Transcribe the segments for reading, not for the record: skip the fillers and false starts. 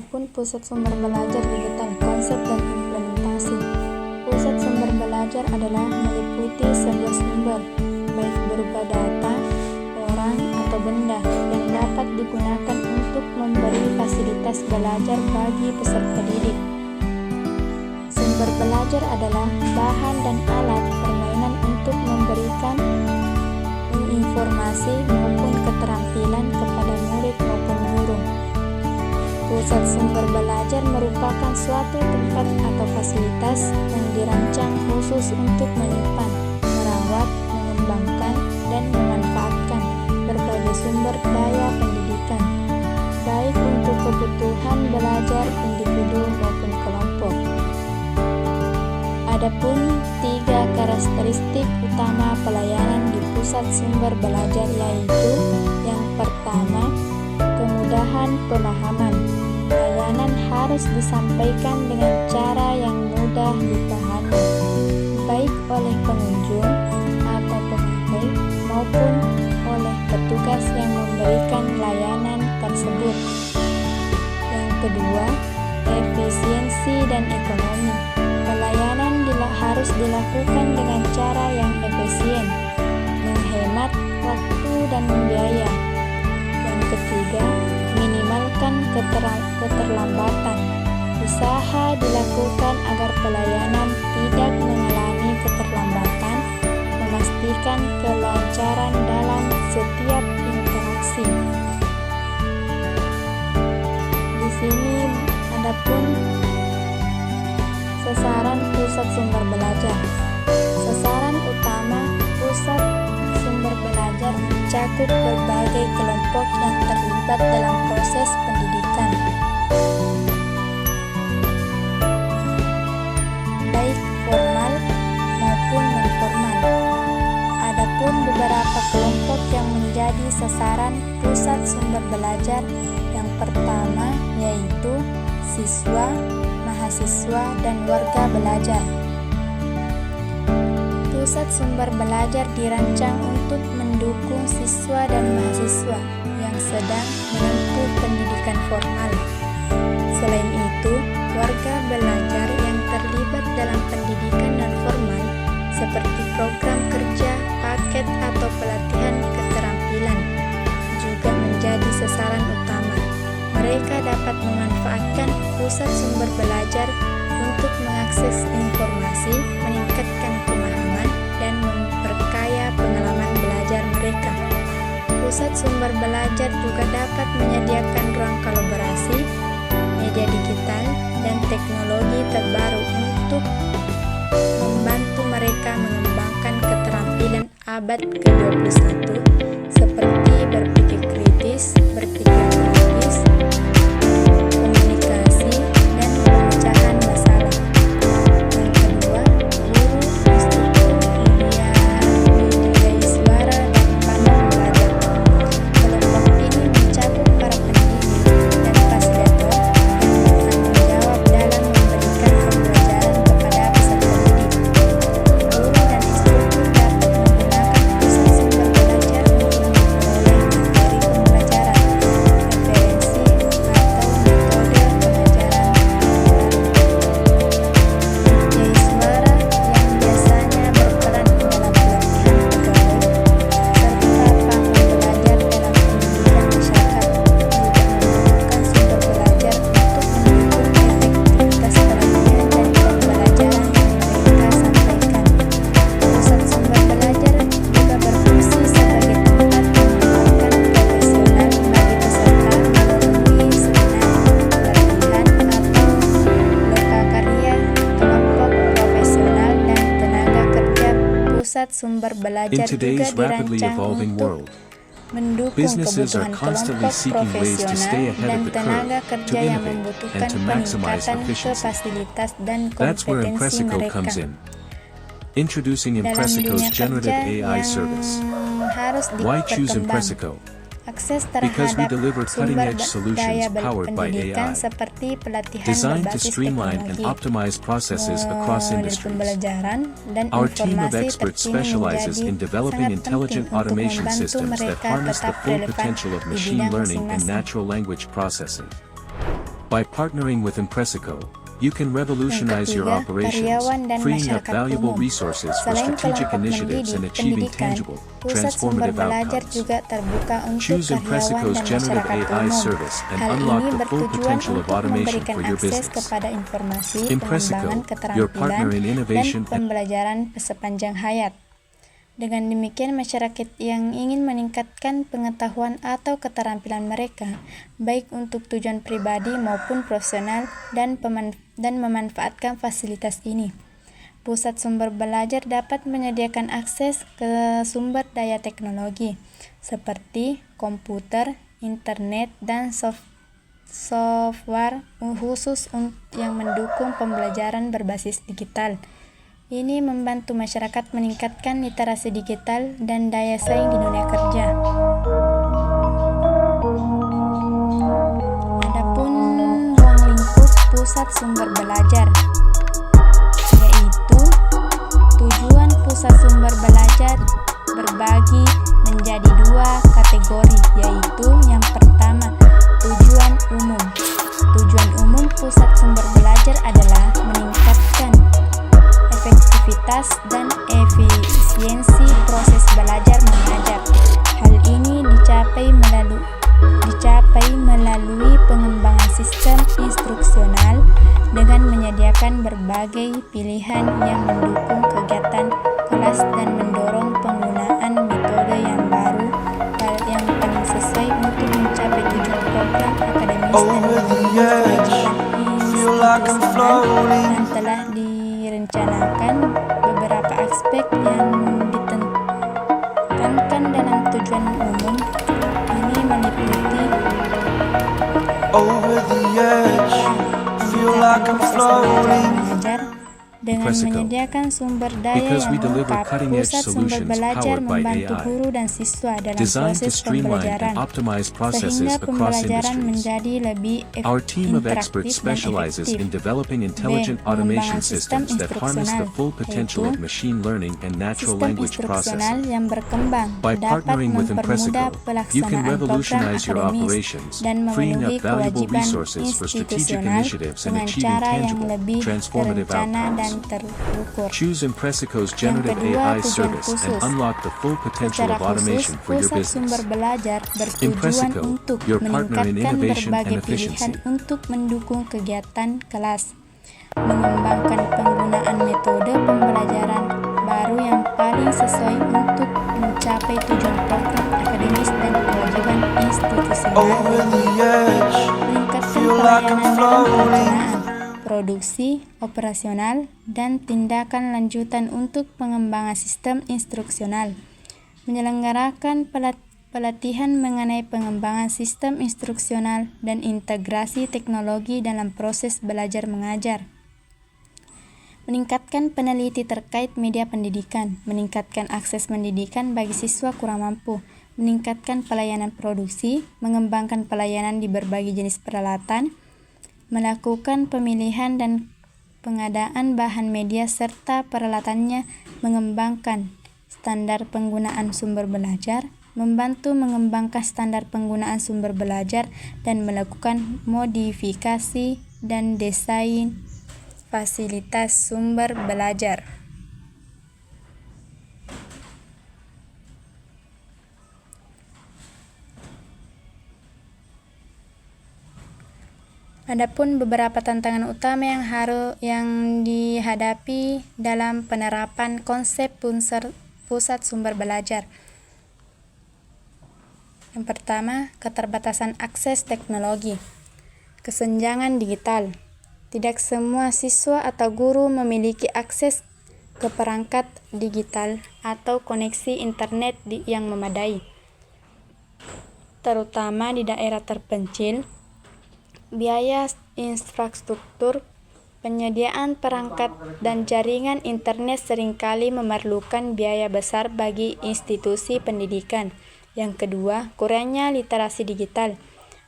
Adapun pusat sumber belajar digital, konsep dan implementasi. Pusat sumber belajar adalah meliputi sebuah sumber, baik berupa data, orang, atau benda yang dapat digunakan untuk memberi fasilitas belajar bagi peserta didik. Sumber belajar adalah bahan dan alat permainan untuk memberikan informasi maupun keterampilan kepada murid maupun guru. Pusat sumber belajar merupakan suatu tempat atau fasilitas yang dirancang khusus untuk menyimpan, merawat, mengembangkan, dan memanfaatkan berbagai sumber daya pendidikan, baik untuk kebutuhan belajar individu maupun kelompok. Adapun 3 karakteristik utama pelayanan di pusat sumber belajar yaitu: yang pertama, kemudahan pemahaman. Layanan harus disampaikan dengan cara yang mudah dipahami, baik oleh pengunjung atau pemakai maupun oleh petugas yang memberikan layanan tersebut. Yang kedua, efisiensi dan ekonomi. Pelayanan harus dilakukan dengan cara yang efisien, menghemat waktu dan biaya. Yang ketiga, minimalkan keterlambatan. Usaha dilakukan agar pelayanan tidak mengalami keterlambatan, memastikan kelancaran dalam setiap interaksi. Di sini adapun sasaran pusat sumber belajar. Sasaran utama pusat sumber belajar mencakup berbagai kelompok yang terlibat dalam proses pendidikan, baik formal maupun non-formal. Adapun beberapa kelompok yang menjadi sasaran pusat sumber belajar, yang pertama yaitu siswa, mahasiswa, dan warga belajar. Pusat sumber belajar dirancang untuk mendukung siswa dan mahasiswa yang sedang menempuh pendidikan formal. Selain itu, warga belajar yang terlibat dalam pendidikan non-formal seperti program kerja, paket, atau pelatihan keterampilan juga menjadi sasaran utama. Mereka dapat memanfaatkan pusat sumber belajar untuk mengakses informasi, meningkatkan pemahaman, dan memperkaya pengalaman belajar mereka. Pusat sumber belajar juga dapat menyediakan ruang kolaborasi, media digital, dan teknologi terbaru untuk membantu mereka mengembangkan keterampilan abad ke-21 seperti berpikir kritis, berpikir kritis, komunikasi, dan pemecahan masalah. Yang kedua, guru, instruktur, media suara, dan panel belajar. Kelompok ini mencakup para pendidik dan fasilitator yang bertanggung jawab dalam memberikan pembelajaran kepada peserta didik. Guru dan instruktur dapat menggunakan pusat sumber belajar untuk memperoleh materi pembelajaran, referensi, atau metode pengajaran. Media suara yang biasanya berperan dalam pelatihan pegawai serta panel belajar dalam pendidikan masyarakat juga membutuhkan sumber belajar untuk mendukung efektivitas pelatihan dan pembelajaran yang mereka sampaikan. Pusat sumber belajar juga berfungsi sebagai tempat pendidikan profesional bagi peserta melalui seminar, pelatihan, atau lokakarya kelompok profesional dan tenaga kerja. Pusat sumber In belajar juga today's rapidly dirancang evolving untuk world, mendukung businesses are kebutuhan constantly kelompok seeking ways to stay profesional ahead dan of the tenaga curve, to kerja yang innovate, membutuhkan and to maximize peningkatan efficiency. kapasitas dan That's where kompetensi Impressico mereka. comes in. Introducing Dalam Impressico's dunia generative kerja AI yang service. harus Why choose diperkembang, Impressico? akses Because we terhadap deliver sumber cutting-edge solutions daya powered by pendidikan AI, seperti pelatihan designed to berbasis streamline and teknologi, optimize processes across model industries. pembelajaran, dan Our team of informasi experts terkini specializes menjadi in developing sangat intelligent penting untuk automation membantu systems that mereka harness the tetap full relevan potential of di machine bidang learning and masing-masing. natural language processing. By partnering with Impressico, you can revolutionize your ketiga, operations, karyawan dan freeing up masyarakat valuable umum. resources for Selain strategic kelompok initiatives and mendidik, achieving pendidikan, tangible, pusat sumber transformative belajar outcomes. juga terbuka untuk Choose karyawan Impressico's dan generative masyarakat AI umum. service and Hal unlock ini the full bertujuan potential of untuk automation memberikan for your akses business. kepada informasi, Impressico, pengembangan your partner keterampilan, in dan innovation and pembelajaran sepanjang hayat. Dengan demikian, masyarakat yang ingin meningkatkan pengetahuan atau keterampilan mereka, baik untuk tujuan pribadi maupun profesional, dan memanfaatkan fasilitas ini. Pusat sumber belajar dapat menyediakan akses ke sumber daya teknologi, seperti komputer, internet, dan software khusus yang mendukung pembelajaran berbasis digital. Ini membantu masyarakat meningkatkan literasi digital dan daya saing di dunia kerja. Adapun ruang lingkup pusat sumber belajar, yaitu tujuan pusat sumber belajar berbagi menjadi dua kategori, yaitu yang pertama, tujuan umum. Tujuan umum pusat sumber belajar adalah meningkatkan efektivitas dan efisiensi proses belajar mengajar. Hal ini dicapai melalui pengembangan sistem instruksional dengan menyediakan berbagai pilihan yang mendukung kegiatan kelas dan mendorong penggunaan metode yang baru yang paling sesuai untuk mencapai tujuan program akademis dan memenuhi kewajiban institusional, dan telah direncanakan beberapa aspek yang ditekankan dalam tujuan umum. Ini meliputi meningkatkan proses belajar mengajar dengan menyediakan sumber daya Because we yang deliver lengkap. cutting-edge Pusat sumber solutions belajar powered by membantu AI, guru dan siswa dalam designed to proses streamline pembelajaran, and optimize processes sehingga across pembelajaran industries. menjadi lebih Our team of experts interaktif dan specializes efektif. in developing intelligent B. automation Pengembangan sistem systems that harness the instruksional, full potential of yaitu machine learning and natural sistem language instruksional processing. yang berkembang By dapat partnering with mempermudah Impressico, you can pelaksanaan program revolutionize your akademis operations, dan freeing memenuhi up valuable kewajiban resources for strategic institusional initiatives and dengan achieving cara yang tangible, lebih transformative terencana dan outcomes. terukur. Choose Impressico's Yang generative kedua, AI tujuan service and khusus. unlock the full potential Secara of khusus, automation for your pusat sumber business. belajar bertujuan Impressico, untuk your partner in meningkatkan innovation berbagai and efficiency. pilihan untuk mendukung kegiatan kelas, mengembangkan penggunaan metode pembelajaran baru yang paling sesuai untuk mencapai tujuan program akademis dan kewajiban institusional, meningkatkan pelayanan dalam perencanaan, produksi, operasional, dan tindakan lanjutan untuk pengembangan sistem instruksional, menyelenggarakan pelatihan mengenai pengembangan sistem instruksional dan integrasi teknologi dalam proses belajar mengajar, meningkatkan peneliti terkait media pendidikan, meningkatkan akses pendidikan bagi siswa kurang mampu, meningkatkan pelayanan produksi, mengembangkan pelayanan di berbagai jenis peralatan, melakukan pemilihan dan pengadaan bahan media serta peralatannya, mengembangkan standar penggunaan sumber belajar, membantu mengembangkan standar penggunaan sumber belajar, dan melakukan modifikasi dan desain fasilitas sumber belajar. Adapun beberapa tantangan utama yang dihadapi dalam penerapan konsep pusat sumber belajar. Yang pertama, keterbatasan akses teknologi. Kesenjangan digital. Tidak semua siswa atau guru memiliki akses ke perangkat digital atau koneksi internet yang memadai, terutama di daerah terpencil. Biaya infrastruktur, penyediaan perangkat dan jaringan internet seringkali memerlukan biaya besar bagi institusi pendidikan. Yang kedua, kurangnya literasi digital.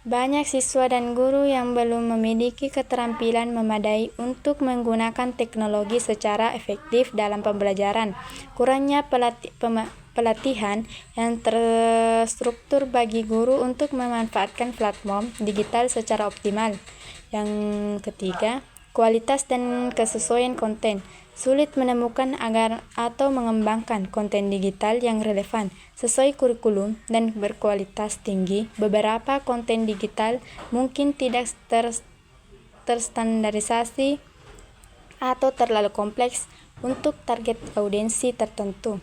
Banyak siswa dan guru yang belum memiliki keterampilan memadai untuk menggunakan teknologi secara efektif dalam pembelajaran. Kurangnya pelatihan yang terstruktur bagi guru untuk memanfaatkan platform digital secara optimal. Yang ketiga, kualitas dan kesesuaian konten. Sulit menemukan agar atau mengembangkan konten digital yang relevan, sesuai kurikulum, dan berkualitas tinggi. Beberapa konten digital mungkin tidak terstandarisasi atau terlalu kompleks untuk target audiensi tertentu.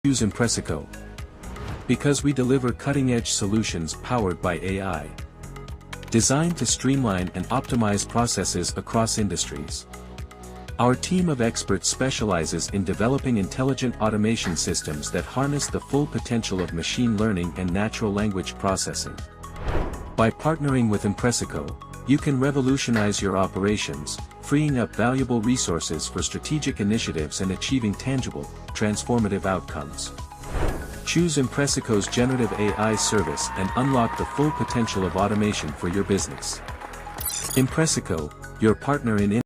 Choose Impressico. Because we deliver cutting-edge solutions powered by AI. Designed to streamline and optimize processes across industries. Our team of experts specializes in developing intelligent automation systems that harness the full potential of machine learning and natural language processing. By partnering with Impressico, you can revolutionize your operations, freeing up valuable resources for strategic initiatives and achieving tangible, transformative outcomes. Choose Impressico's generative AI service and unlock the full potential of automation for your business. Impressico, your partner in